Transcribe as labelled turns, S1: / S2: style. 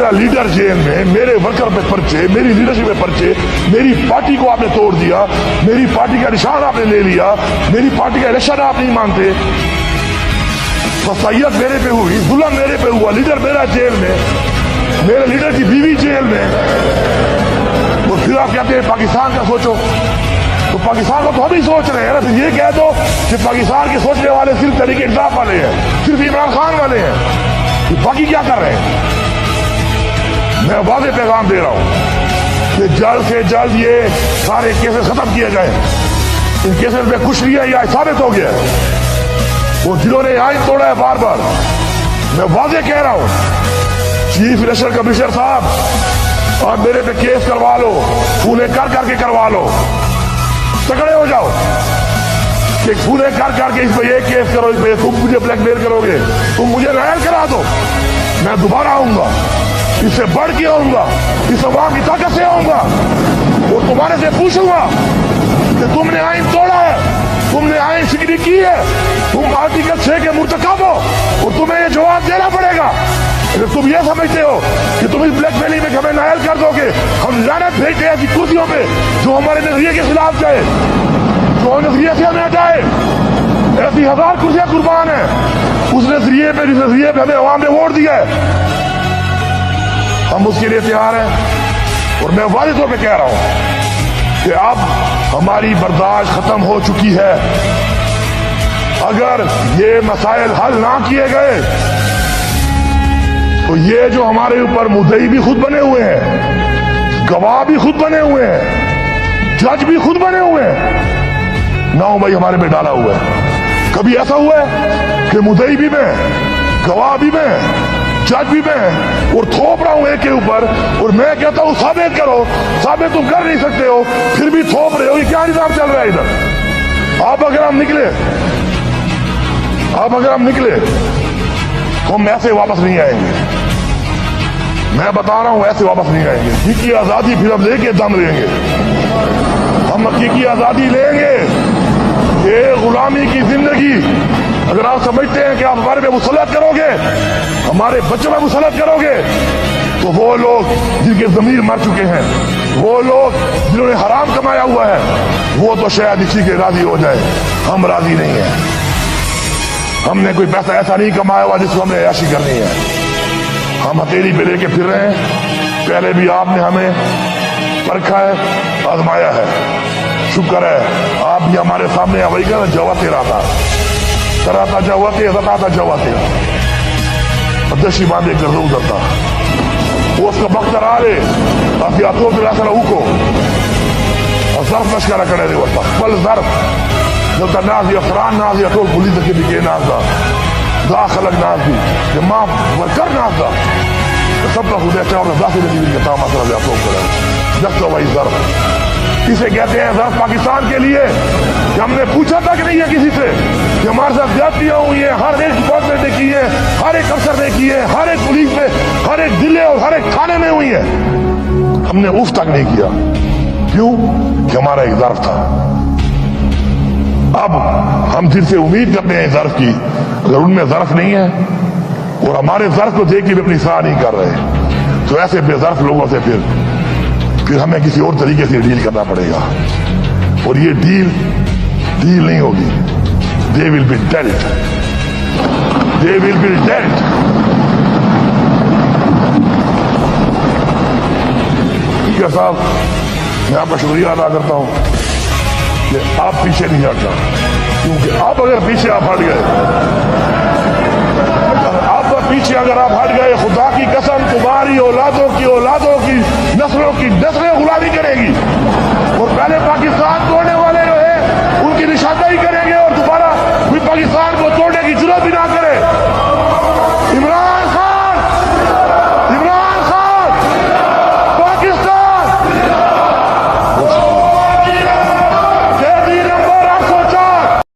S1: میرا leader jail میں، میرے ورکر پہ پرچے، میری لیڈرشپ پہ پرچے، میری پارٹی کو آپ نے توڑ دیا، میری پارٹی کا نشان آپ نے لے لیا، میری پارٹی کا الیکشن آپ نہیں مانتے، وصیت میرے پہ ہوئی، ظلم میرے پہ ہوا، لیڈر میرا جیل میں، میرے لیڈر کی بیوی جیل میں، اور پھر آپ کہتے ہیں پاکستان کا سوچو. تو پاکستان کو تو ہم ہی سوچ رہے ہیں نا. پھر یہ کہہ دو کہ پاکستان کے سوچنے والے صرف تحریک انصاف والے ہیں، صرف عمران خان والے ہیں، باقی کیا کر رہے ہیں؟ میں واضح پیغام دے رہا ہوں کہ جلد سے جلد یہ سارے کیسز ختم کیے جائیں. ان کیسز میں کچھ نہیں ہے، یہ ثابت ہو گیا ہے. وہ جنہوں نے آئین توڑا ہے بار بار، میں واضح کہہ رہا ہوں، چیف الیکشن کمشنر صاحب اور میرے پہ کیس کروا لو، پھولے کر کے کروا لو، تکڑے ہو جاؤ کہ پھولے کر کے اس پہ یہ کیس کرو، اس پہ تم مجھے بلیک میل کرو گے، تم مجھے نائل کرا دو، میں دوبارہ آؤں گا، اس سے بڑھ کے آؤں گا، اس عوام کی طاقت سے آؤں گا اور تمہارے سے پوچھوں گا کہ تم نے آئین توڑا ہے، تم نے آئین شکنی کی ہے، تم آرٹیکل 6 کے مرتکب ہو اور تمہیں یہ جواب دینا پڑے گا. اگر تم یہ سمجھتے ہو کہ تم اس بلیک میلنگ میں ہمیں نائل کر دو گے، ہم لعنت بھیجتے ہیں ایسی کرسیوں پہ جو ہمارے نظریے کے خلاف جائے، جو نظریے سے ہمیں ہٹائے. ایسی 1000 کرسیاں قربان ہیں اس نظریے پہ جس نظریے پہ ہمیں عوام نے ووٹ دیا ہے. ہم اس کے لیے تیار ہیں اور میں واضح طور پہ کہہ رہا ہوں کہ اب ہماری برداشت ختم ہو چکی ہے. اگر یہ مسائل حل نہ کیے گئے تو یہ جو ہمارے اوپر مدعی بھی خود بنے ہوئے ہیں، گواہ بھی خود بنے ہوئے ہیں، جج بھی خود بنے ہوئے ہیں، نو بھائی ہمارے پہ ڈالا ہوا ہے. کبھی ایسا ہوا ہے کہ مدعی بھی میں، گواہ بھی میں، جج بھی میں، اور تھوپ رہا ہوں ایک کے اوپر، اور میں کہتا ہوں ثابت کرو، ثابت تم کر نہیں سکتے ہو، پھر بھی تھوپ رہے ہو. یہ کیا نظام چل رہا ہے ادھر؟ آپ اگر ہم نکلے تو ہم ایسے واپس نہیں آئیں گے. میں بتا رہا ہوں ایسے واپس نہیں آئیں گے. حقیقی آزادی پھر ہم لے کے دم لیں گے. ہم حقیقی آزادی لیں گے. یہ غلامی کی زندگی اگر آپ سمجھتے ہیں کہ آپ ہمارے پہ مسلط کرو گے، ہمارے بچوں میں مسلط کرو گے، تو وہ لوگ جن کے ضمیر مر چکے ہیں، وہ لوگ جنہوں نے حرام کمایا ہوا ہے، وہ تو شاید اسی کے راضی ہو جائے. ہم راضی نہیں ہیں. ہم نے کوئی پیسہ ایسا نہیں کمایا ہوا جس کو ہم نے عیاشی کرنی ہے. ہم ہتھیلی پہ لے کے پھر رہے ہیں. پہلے بھی آپ نے ہمیں پرکھا ہے، آزمایا ہے. شکر ہے آپ بھی ہمارے سامنے وہی کہنا جوا تیرا تھا، تراتا جوا تیرا، تاتا جوا تیرا، دشی باندھے کر رو ادھرتا وہ اس کا بختر آ رہے ابھی آتوں پہ راسل اوکو اور ظرف نشکارا کرے رہے ہوتا بل ظرف جو تا ناز یا فران ناز یا طول پولیس کے بھی ناز دا دا خلق ناز دی کہ ماں ورکر ناز دا سب کا خود اچھا اور داخل نبی کے تمام اثر یا طول کرے جگتا وہی ظرف. اسے کہتے ہیں ظرف پاکستان کے لیے کہ ہم نے پوچھا تک نہیں ہے کسی سے کہ ہمارے ساتھ زیادتیاں ہوئی ہیں. ہر ایک ڈپارٹمنٹ نے کی ہے، ہر ایک افسر نے کی ہے، ہر ایک پولیس میں، ہر ایک ضلع اور ہر ایک تھانے میں ہوئی ہے. ہم نے اف تک نہیں کیا. کیوں؟ کہ ہمارا ایک ظرف تھا. اب ہم دل سے امید کرتے ہیں ظرف کی. اگر ان میں ظرف نہیں ہے اور ہمارے ظرف کو دیکھ کے بھی اپنی اصلاح نہیں کر رہے تو ایسے بے ظرف لوگوں سے پھر ہمیں کسی اور طریقے سے ڈیل کرنا پڑے گا. اور یہ ڈیل نہیں ہوگی. They will be dealt. They will be dealt. ٹھیک ہے صاحب، میں آپ کا شکریہ ادا کرتا ہوں کہ آپ پیچھے نہیں ہٹنا. کیونکہ آپ اگر پیچھے آپ ہٹ گئے، خدا کی قسم تمہاری اولادوں کی نسلوں کی نسلیں غلامی کرے گی.